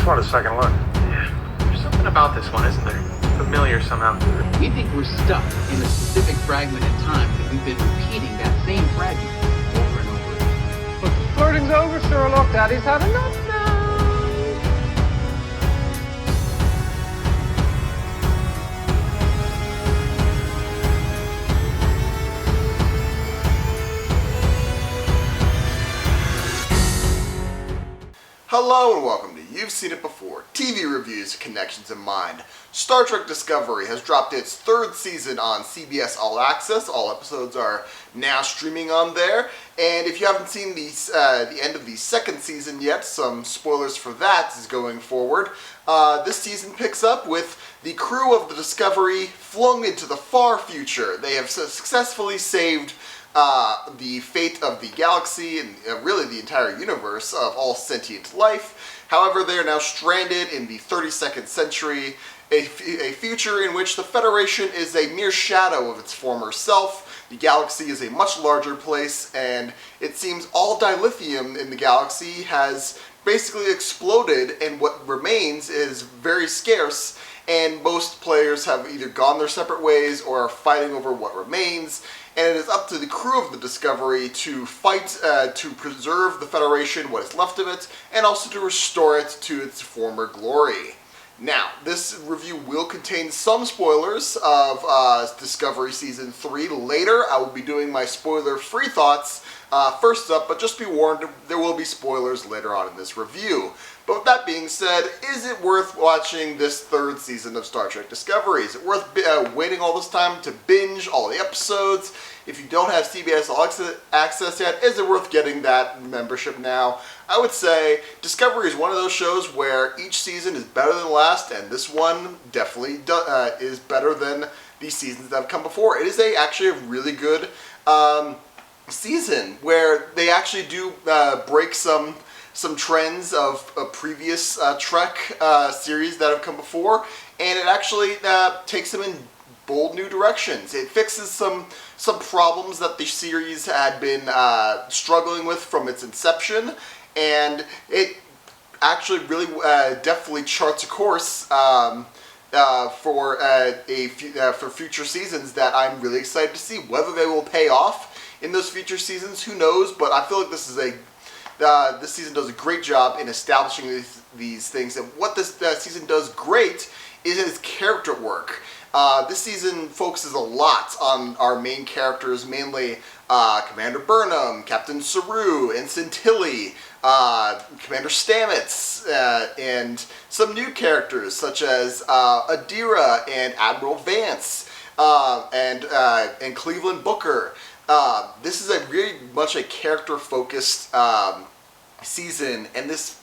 want a second look. Yeah, there's something about this one, isn't there? Familiar somehow. We think we're stuck in a specific fragment in time, and we've been repeating that same fragment over and over again. But the flirting's over, Sherlock. Daddy's had enough now. Hello and welcome to You've Seen It Before, TV Reviews, Connections in Mind. Star Trek Discovery has dropped its third season on CBS All Access. All episodes are now streaming on there. And if you haven't seen the end of the second season yet, some spoilers for that is going forward. This season picks up with the crew of the Discovery flung into the far future. They have successfully saved the fate of the galaxy and really the entire universe of all sentient life. However, they are now stranded in the 32nd century, a future in which the Federation is a mere shadow of its former self. The galaxy is a much larger place, and it seems all dilithium in the galaxy has basically exploded, and what remains is very scarce, and most players have either gone their separate ways or are fighting over what remains. And it is up to the crew of the Discovery to fight to preserve the Federation, what is left of it, and also to restore it to its former glory. Now, this review will contain some spoilers of Discovery Season 3 later. I will be doing my spoiler-free thoughts first up, but just be warned, there will be spoilers later on in this review. But with that being said, is it worth watching this third season of Star Trek Discovery? Is it worth waiting all this time to binge all the episodes? If you don't have CBS All Access yet, is it worth getting that membership now? I would say Discovery is one of those shows where each season is better than the last, and this one definitely is better than the seasons that have come before. It is actually a really good season where they actually do break some trends of previous Trek series that have come before, and it actually takes them in bold new directions. It fixes some problems that the series had been struggling with from its inception, and it actually really definitely charts a course for future seasons that I'm really excited to see. Whether they will pay off in those future seasons, who knows? But I feel like this season does a great job in establishing these things. And what this season does great is its character work. This season focuses a lot on our main characters, mainly Commander Burnham, Captain Saru, Ensign Tilly, Commander Stamets, and some new characters such as Adira and Admiral Vance, and Cleveland Booker. This is very much a character-focused season, and this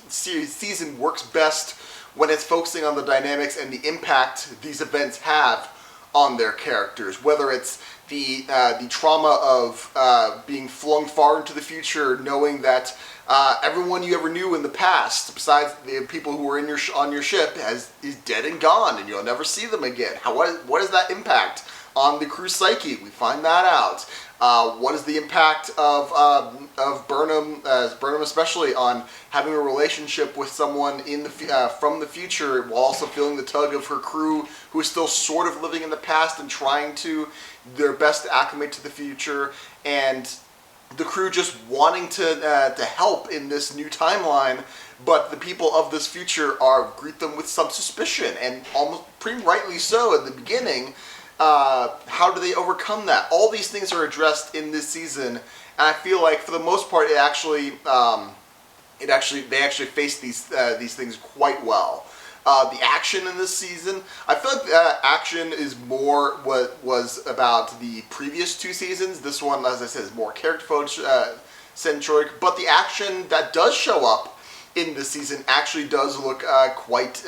season works best when it's focusing on the dynamics and the impact these events have on their characters. Whether it's the trauma of being flung far into the future, knowing that everyone you ever knew in the past, besides the people who were on your ship, is dead and gone, and you'll never see them again. What is that impact on the crew psyche? We find that out. What is the impact of Burnham especially, on having a relationship with someone from the future, while also feeling the tug of her crew who is still sort of living in the past and trying to their best to acclimate to the future, and the crew just wanting to help in this new timeline, but the people of this future greet them with some suspicion, and almost pretty rightly so at the beginning. How do they overcome that? All these things are addressed in this season, and I feel like for the most part, they actually face these things quite well. The action in this season, I feel like the action is more what was about the previous two seasons. This one, as I said, is more character-centric, but the action that does show up in this season actually does look quite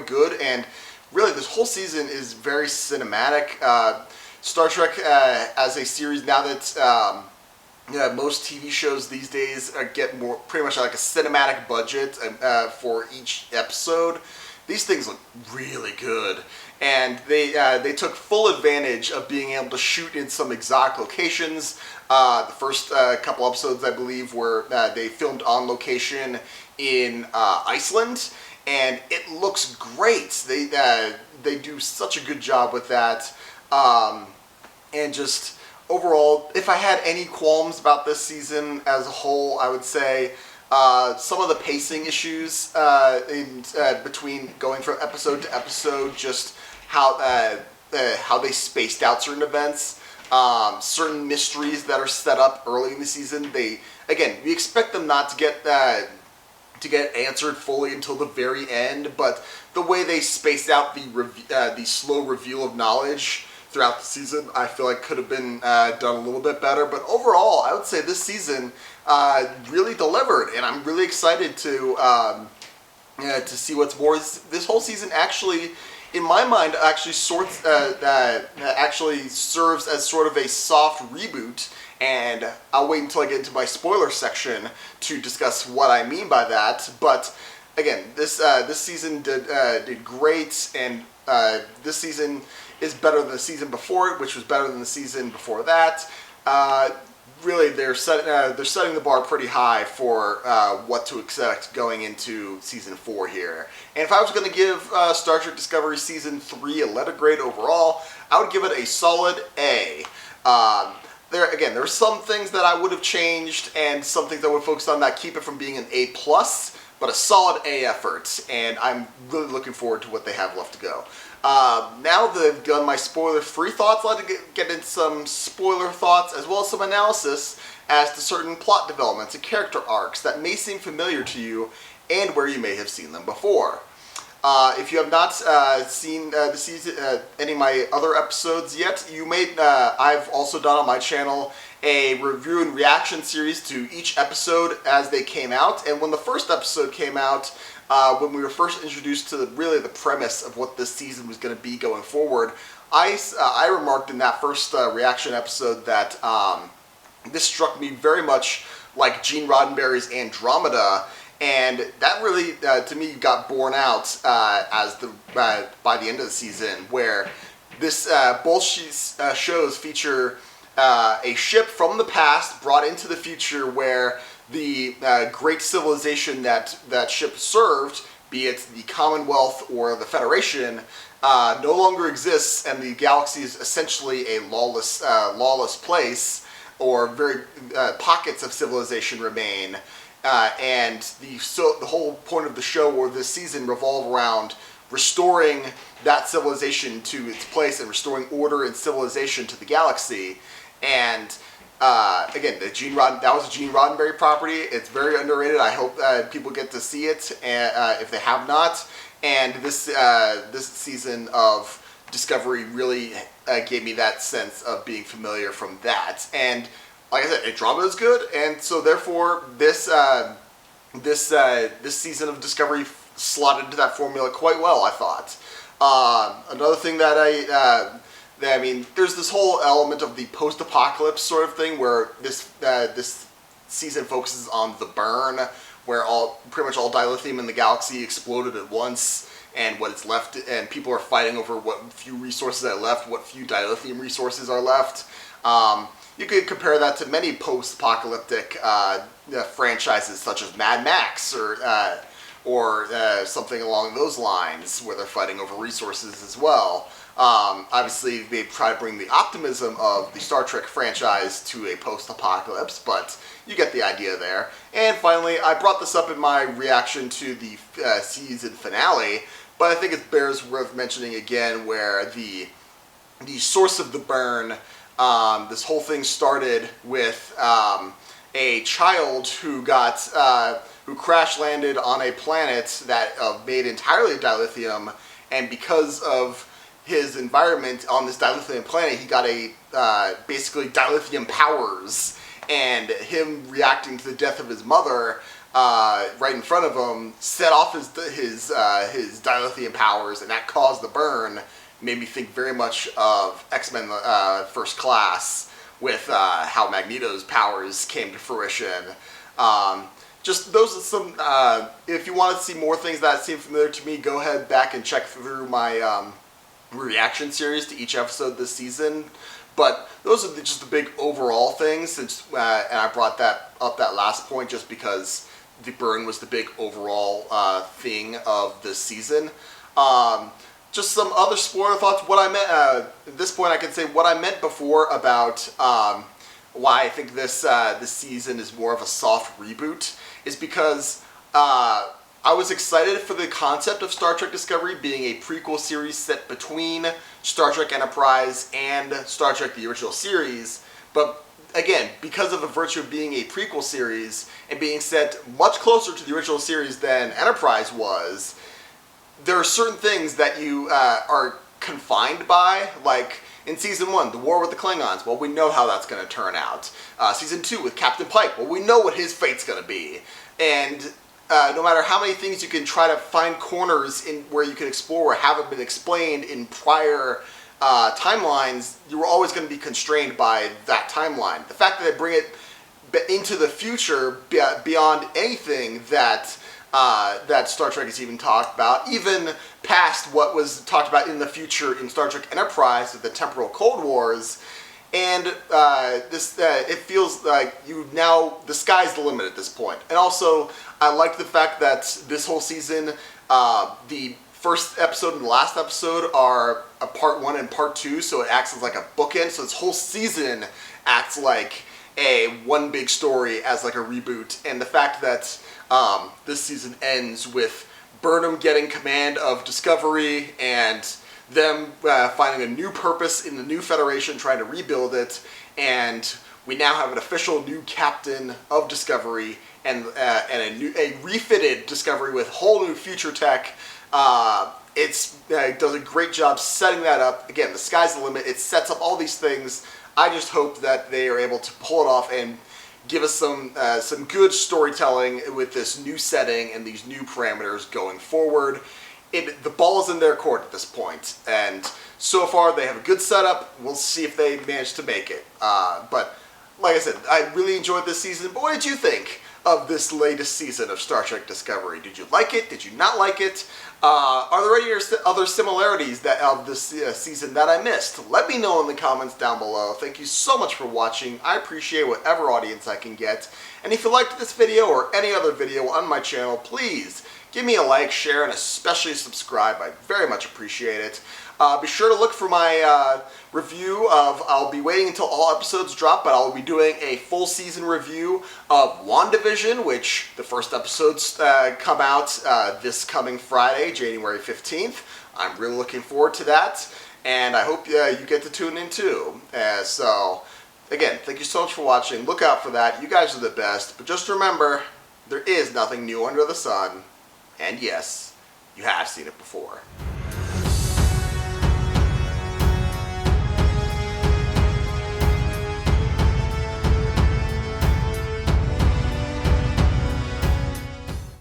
good, and really, this whole season is very cinematic. Star Trek as a series, now that most TV shows these days get pretty much like a cinematic budget for each episode, these things look really good. And they took full advantage of being able to shoot in some exotic locations. The first couple episodes, I believe, were they filmed on location in Iceland, and it looks great. They do such a good job with that, and just overall, if I had any qualms about this season as a whole, I would say some of the pacing issues between going from episode to episode, just how they spaced out certain events, certain mysteries that are set up early in the season. We expect them not to get answered fully until the very end, but the way they spaced out the slow reveal of knowledge throughout the season, I feel like could have been done a little bit better. But overall, I would say this season really delivered, and I'm really excited to see what's more. This whole season actually, in my mind, actually serves as sort of a soft reboot. And I'll wait until I get into my spoiler section to discuss what I mean by that. But again, this season did great, and this season is better than the season before it, which was better than the season before that. Really, they're setting the bar pretty high for what to expect going into season 4 here. And if I was going to give Star Trek Discovery season 3 a letter grade overall, I would give it a solid A. There are some things that I would have changed and some things I would focus on that keep it from being an A+, but a solid A effort, and I'm really looking forward to what they have left to go. Now that I've done my spoiler-free thoughts, I'd like to get into some spoiler thoughts as well as some analysis as to certain plot developments and character arcs that may seem familiar to you and where you may have seen them before. If you have not seen the season, any of my other episodes yet, you may. I've also done on my channel a review and reaction series to each episode as they came out. And when the first episode came out, when we were first introduced to the premise of what this season was going to be going forward, I remarked in that first reaction episode that this struck me very much like Gene Roddenberry's Andromeda. And that really, to me, got borne out by the end of the season, where both shows feature a ship from the past brought into the future, where the great civilization that ship served, be it the Commonwealth or the Federation, no longer exists, and the galaxy is essentially a lawless place, or very pockets of civilization remain. And the whole point of the show or this season revolve around restoring that civilization to its place and restoring order and civilization to the galaxy. And again, that was a Gene Roddenberry property. It's very underrated. I hope people get to see it if they have not. And this season of Discovery really gave me that sense of being familiar from that. And like I said, Andromeda is good, and so therefore this season of Discovery slotted into that formula quite well, I thought. Another thing that there's this whole element of the post-apocalypse sort of thing where this season focuses on the burn, where pretty much all dilithium in the galaxy exploded at once, and what is left, and people are fighting over what few resources are left, what few dilithium resources are left. You could compare that to many post-apocalyptic franchises such as Mad Max or something along those lines, where they're fighting over resources as well. Obviously, they try to bring the optimism of the Star Trek franchise to a post-apocalypse, but you get the idea there. And finally, I brought this up in my reaction to the season finale, but I think it bears worth mentioning again, where the source of the burn. This whole thing started with a child who crash landed on a planet that made entirely of dilithium, and because of his environment on this dilithium planet, he got basically dilithium powers, and him reacting to the death of his mother right in front of him set off his dilithium powers, and that caused the burn. Made me think very much of X-Men First Class with how Magneto's powers came to fruition. Just those are some, if you want to see more things that seem familiar to me, go ahead back and check through my reaction series to each episode this season. But those are just the big overall things, and I brought that last point just because the burn was the big overall thing of this season. Just some other spoiler thoughts. What I meant at this point, I can say what I meant before about why I think this season is more of a soft reboot is because I was excited for the concept of Star Trek Discovery being a prequel series set between Star Trek Enterprise and Star Trek the original series, but again, because of the virtue of being a prequel series and being set much closer to the original series than Enterprise was, there are certain things that you are confined by, like in Season 1, the war with the Klingons. Well, we know how that's going to turn out. Season 2 with Captain Pike. Well, we know what his fate's going to be. And no matter how many things you can try to find corners in where you can explore or haven't been explained in prior timelines, you were always going to be constrained by that timeline. The fact that they bring it into the future beyond anything that that Star Trek has even talked about, even past what was talked about in the future in Star Trek Enterprise with the temporal Cold Wars, and it feels like the sky's the limit at this point. And also, I like the fact that this whole season, the first episode and the last episode are a part 1 and part 2, so it acts as like a bookend. So this whole season acts like a one big story as like a reboot, and the fact that this season ends with Burnham getting command of Discovery and them finding a new purpose in the new Federation, trying to rebuild it, and we now have an official new captain of Discovery and a refitted Discovery with whole new future tech. It does a great job setting that up. Again, the sky's the limit. It sets up all these things. I just hope that they are able to pull it off and give us some good storytelling with this new setting and these new parameters going forward. The ball is in their court at this point, and so far they have a good setup. We'll see if they manage to make it. But like I said, I really enjoyed this season. But what did you think of this latest season of Star Trek Discovery? Did you like it? Did you not like it? Are there any other similarities of this season that I missed? Let me know in the comments down below. Thank you so much for watching. I appreciate whatever audience I can get. And if you liked this video or any other video on my channel, please give me a like, share, and especially subscribe. I very much appreciate it. Be sure to look for my review of, I'll be waiting until all episodes drop, but I'll be doing a full season review of WandaVision, which the first episodes come out this coming Friday, January 15th. I'm really looking forward to that, and I hope you get to tune in too. So, again, thank you so much for watching. Look out for that. You guys are the best, but just remember, there is nothing new under the sun, and yes, you have seen it before.